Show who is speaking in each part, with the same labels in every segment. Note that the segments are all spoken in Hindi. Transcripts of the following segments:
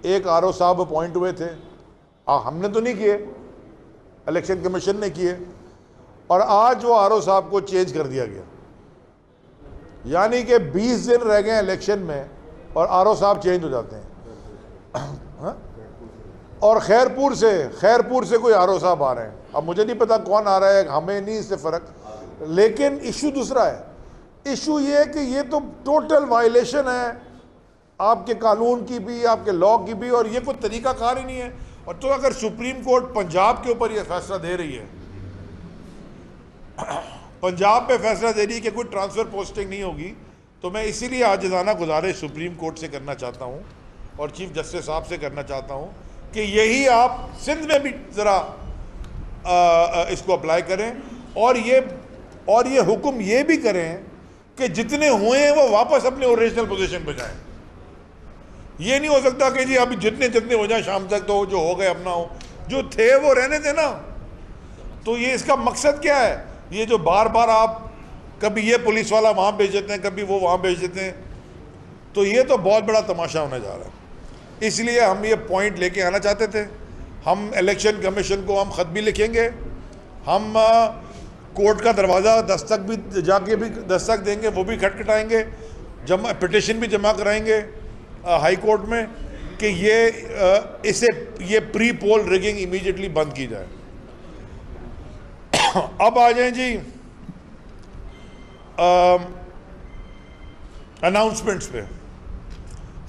Speaker 1: एक आरओ साहब अपॉइंट हुए थे, हमने तो नहीं किए, इलेक्शन कमीशन ने किए, और आज वो आरओ साहब को चेंज कर दिया गया। यानी कि 20 दिन रह गए इलेक्शन में और आरओ साहब चेंज हो जाते हैं। हाँ? और खैरपुर से कोई आरओ साहब आ रहे हैं। अब मुझे नहीं पता कौन आ रहा है, हमें नहीं इससे फ़र्क, लेकिन इशू दूसरा है। इशू ये है कि ये तो टोटल वायलेशन है आपके कानून की भी, आपके लॉ की भी, और ये कोई तरीकाकार ही नहीं है। और तो अगर सुप्रीम कोर्ट पंजाब के ऊपर ये फैसला दे रही है, पंजाब पे फैसला दे रही है कि कोई ट्रांसफ़र पोस्टिंग नहीं होगी, तो मैं इसीलिए आजिज़ाना गुजारिश सुप्रीम कोर्ट से करना चाहता हूँ और चीफ जस्टिस साहब से करना चाहता हूँ कि यही आप सिंध में भी ज़रा इसको अप्लाई करें, और ये हुक्म ये भी करें कि जितने हुए हैं वो वापस अपने ओरिजिनल पोजीशन पे जाएं। ये नहीं हो सकता कि जी अभी जितने हो जाए शाम तक, तो जो हो गए अपना हो, जो थे वो रहने थे ना। तो ये इसका मकसद क्या है? ये जो बार बार आप कभी ये पुलिस वाला वहाँ भेज देते हैं, कभी वो वहाँ भेज देते हैं, तो ये तो बहुत बड़ा तमाशा होने जा रहा है। इसलिए हम ये पॉइंट लेके आना चाहते थे। हम इलेक्शन कमीशन को हम ख़त भी लिखेंगे, हम कोर्ट का दरवाज़ा दस्तक भी जाके भी दस्तक देंगे, वो भी खटखटाएंगे, पिटिशन भी जमा कराएंगे हाई कोर्ट में कि ये प्री पोल रिगिंग इमीडिएटली बंद की जाए। अब आ जाएं जी अनाउंसमेंट्स पे।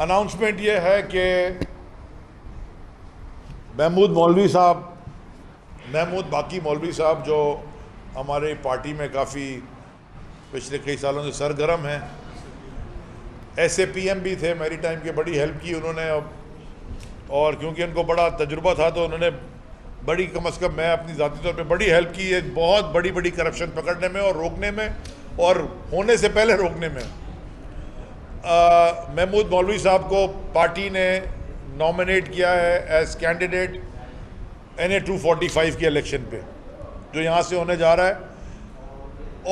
Speaker 1: अनाउंसमेंट ये है कि महमूद बाकी मौलवी साहब जो हमारे पार्टी में काफ़ी पिछले कई सालों से सरगर्म हैं, SAPM भी थे मेरी टाइम के, बड़ी हेल्प की उन्होंने। और क्योंकि उनको बड़ा तजुर्बा था तो उन्होंने बड़ी, कम अज़ कम मैं अपनी ज़ाती तौर पे बड़ी हेल्प की है बहुत बड़ी करप्शन पकड़ने में और रोकने में, और होने से पहले रोकने में। महमूद मौलवी साहब को पार्टी ने नॉमिनेट किया है एज कैंडिडेट NA 245 के इलेक्शन पे, जो यहाँ से होने जा रहा है।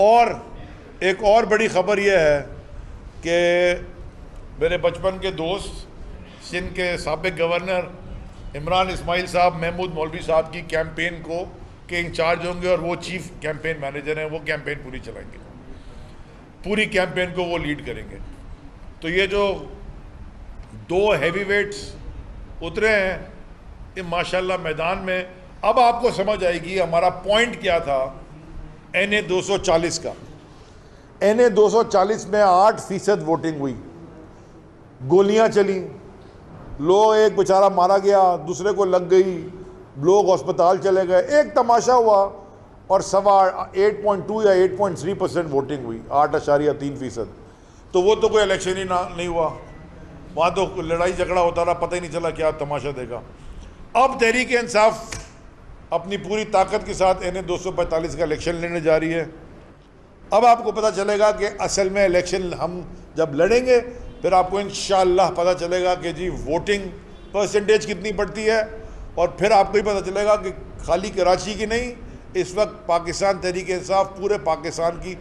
Speaker 1: और एक और बड़ी ख़बर यह है कि मेरे बचपन के दोस्त सिंध के साबिक गवर्नर इमरान इस्माइल साहब महमूद मौलवी साहब की कैंपेन के इंचार्ज होंगे, और वो चीफ कैंपेन मैनेजर हैं। वो कैंपेन पूरी चलाएंगे, पूरी कैंपेन को वो लीड करेंगे। तो ये जो 2 हैवीवेट्स उतरे हैं ये माशाल्लाह मैदान में, अब आपको समझ आएगी हमारा पॉइंट क्या था NA 240 का। NA 240 में 8% वोटिंग हुई, गोलियां चली, एक बेचारा मारा गया, दूसरे को लग गई, लोग अस्पताल चले गए, एक तमाशा हुआ, और 8.2 या 8.3% वोटिंग हुई, 8.3%। तो वो तो कोई इलेक्शन ही नहीं हुआ, वहाँ तो लड़ाई झगड़ा होता रहा, पता ही नहीं चला क्या तमाशा देखा। अब तहरीक इंसाफ अपनी पूरी ताकत के साथ NA 245 का इलेक्शन लेने जा रही है। अब आपको पता चलेगा कि असल में इलेक्शन हम जब लड़ेंगे फिर आपको इंशाअल्लाह पता चलेगा कि जी वोटिंग परसेंटेज कितनी पड़ती है, और फिर आपको ही पता चलेगा कि खाली कराची की नहीं, इस वक्त पाकिस्तान तहरीक इंसाफ पूरे पाकिस्तान की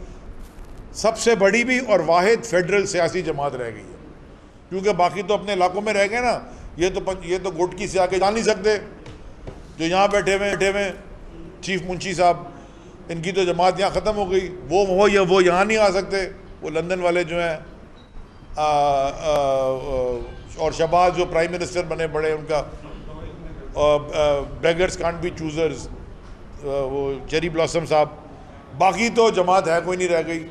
Speaker 1: सबसे बड़ी भी और वाहिद फेडरल सियासी जमात रह गई है। क्योंकि बाकी तो अपने इलाकों में रह गए ना, ये तो गुटकी से आके जा नहीं सकते। जो यहाँ बैठे हुए चीफ मुंशी साहब, इनकी तो जमात यहाँ ख़त्म हो गई, वो यहाँ नहीं आ सकते, वो लंदन वाले जो हैं, और शहबाज जो प्राइम मिनिस्टर बने बड़े, उनका बेगर्स कांट बी चूज़र्स, वो चेरी ब्लॉसम साहब। बाकी तो जमात है कोई नहीं रह गई,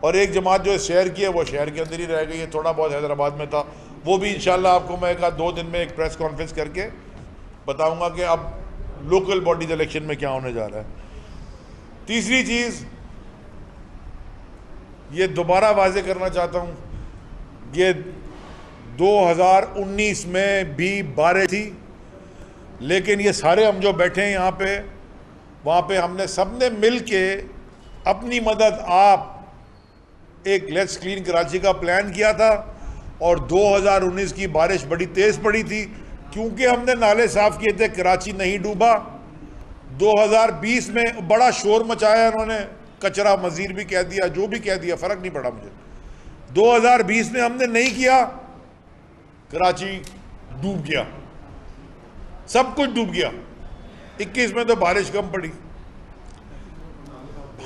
Speaker 1: और एक जमात जो शहर की है वो शहर के अंदर ही रह गई है, थोड़ा बहुत हैदराबाद में था। वो भी इंशाल्लाह आपको मैं 1-2 दिन में एक प्रेस कॉन्फ्रेंस करके बताऊंगा कि अब लोकल बॉडीज इलेक्शन में क्या होने जा रहा है। तीसरी चीज़ ये दोबारा वाजे करना चाहता हूँ, ये 2019 में भी बारिश थी, लेकिन ये सारे हम जो बैठे हैं यहाँ पे, वहाँ पे हमने सबने मिल के अपनी मदद, आप एक लेट्स क्लीन कराची का प्लान किया था, और 2019 की बारिश बड़ी तेज़ पड़ी थी, क्योंकि हमने नाले साफ़ किए थे, कराची नहीं डूबा। 2020 में बड़ा शोर मचाया उन्होंने, कचरा मज़ीर भी कह दिया, जो भी कह दिया, फ़र्क नहीं पड़ा मुझे। 2020 में हमने नहीं किया, कराची डूब गया, सब कुछ डूब गया। 21 में तो बारिश कम पड़ी।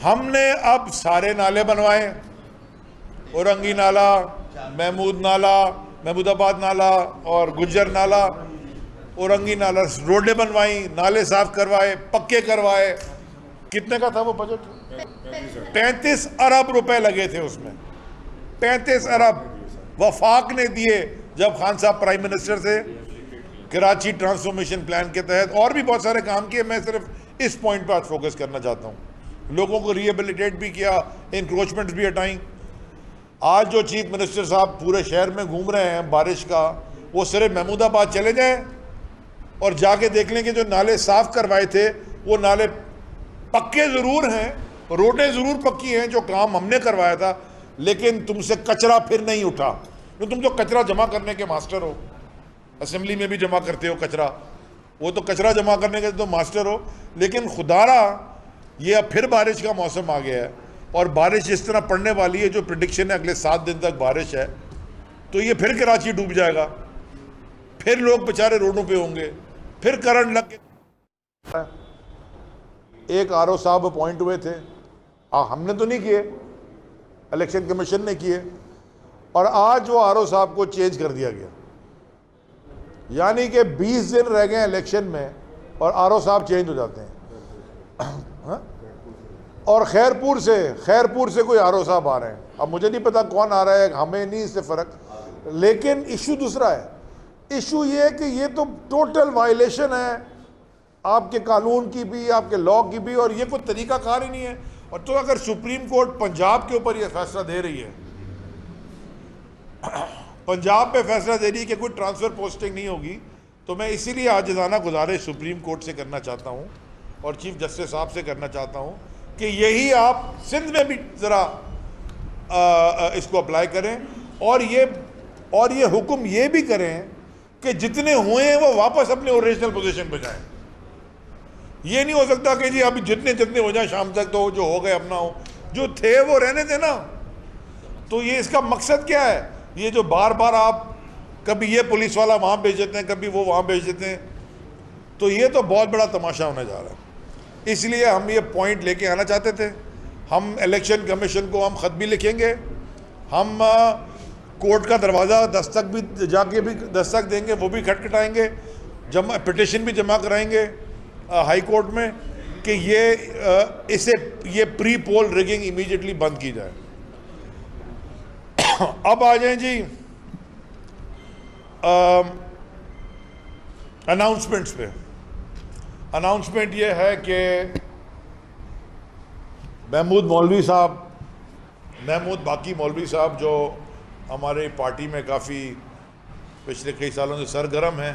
Speaker 1: हमने अब सारे नाले बनवाए, औरंगी नाला, महमूद नाला, महमूदाबाद नाला और गुज्जर नाला, औरंगी नाला, रोडें बनवाई, नाले साफ करवाए, पक्के करवाए। कितने का था वो बजट? 35 अरब रुपए लगे थे उसमें, 35 अरब वफाक ने दिए जब खान साहब प्राइम मिनिस्टर थे, कराची ट्रांसफॉर्मेशन प्लान के तहत। और भी बहुत सारे काम किए, मैं सिर्फ इस पॉइंट पर आज फोकस करना चाहता हूँ। लोगों को रिहेबिलिटेट भी किया, इंक्रोचमेंट्स भी हटाई। आज जो चीफ मिनिस्टर साहब पूरे शहर में घूम रहे हैं बारिश का, वो सिर्फ महमूदाबाद चले जाएं और जाके देख लें कि जो नाले साफ करवाए थे वो नाले पक्के ज़रूर हैं, रोडें ज़रूर पक्की हैं, जो काम हमने करवाया था, लेकिन तुमसे कचरा फिर नहीं उठा। तो तुम तो कचरा जमा करने के मास्टर हो, असेंबली में भी जमा करते हो कचरा, वो तो कचरा जमा करने के तो मास्टर हो। लेकिन खुदारा ये अब फिर बारिश का मौसम आ गया है और बारिश इस तरह पड़ने वाली है, जो प्रेडिक्शन है अगले 7 दिन तक बारिश है, तो ये फिर कराची डूब जाएगा, फिर लोग बेचारे रोडों पे होंगे, फिर करंट लग के। एक आरओ साहब अपॉइंट हुए थे, हमने तो नहीं किए, इलेक्शन कमीशन ने किए, और आज वो आरओ साहब को चेंज कर दिया गया। यानी कि 20 दिन रह गए इलेक्शन में और आरओ साहब चेंज हो जाते हैं। हाँ? और खैरपुर से कोई आरओ साहब आ रहे हैं। अब मुझे नहीं पता कौन आ रहा है, हमें नहीं इससे फ़र्क, लेकिन इशू दूसरा है। इशू ये है कि ये तो टोटल वायलेशन है आपके कानून की भी, आपके लॉ की भी, और ये कोई तरीकाकार ही नहीं है। और तो अगर सुप्रीम कोर्ट पंजाब के ऊपर ये फैसला दे रही है, पंजाब पे फैसला दे रही है कि कोई ट्रांसफ़र पोस्टिंग नहीं होगी, तो मैं इसीलिए आजिज़ाना गुजारिश सुप्रीम कोर्ट से करना चाहता हूँ और चीफ जस्टिस साहब से करना चाहता हूँ कि यही आप सिंध में भी ज़रा इसको अप्लाई करें, और ये हुक्म ये भी करें कि जितने हुए हैं वो वापस अपने ओरिजिनल पोजीशन पे जाएं। ये नहीं हो सकता कि जी अभी जितने हो जाए शाम तक, तो जो हो गए अपना हो, जो थे वो रहने देना। तो ये इसका मकसद क्या है? ये जो बार बार आप कभी ये पुलिस वाला वहाँ भेज देते हैं, कभी वो वहाँ भेज देते हैं, तो ये तो बहुत बड़ा तमाशा होने जा रहा है। इसलिए हम ये पॉइंट लेके आना चाहते थे। हम इलेक्शन कमीशन को हम ख़त भी लिखेंगे, हम कोर्ट का दरवाज़ा दस्तक देंगे, वो भी खटखटाएंगे, पिटिशन भी जमा कराएंगे हाई कोर्ट में कि ये प्री पोल रिगिंग इमीडिएटली बंद की जाए। अब आ जाएं जी अनाउंसमेंट्स पे। अनाउंसमेंट ये है कि महमूद बाकी मौलवी साहब जो हमारे पार्टी में काफ़ी पिछले कई सालों से सरगर्म हैं,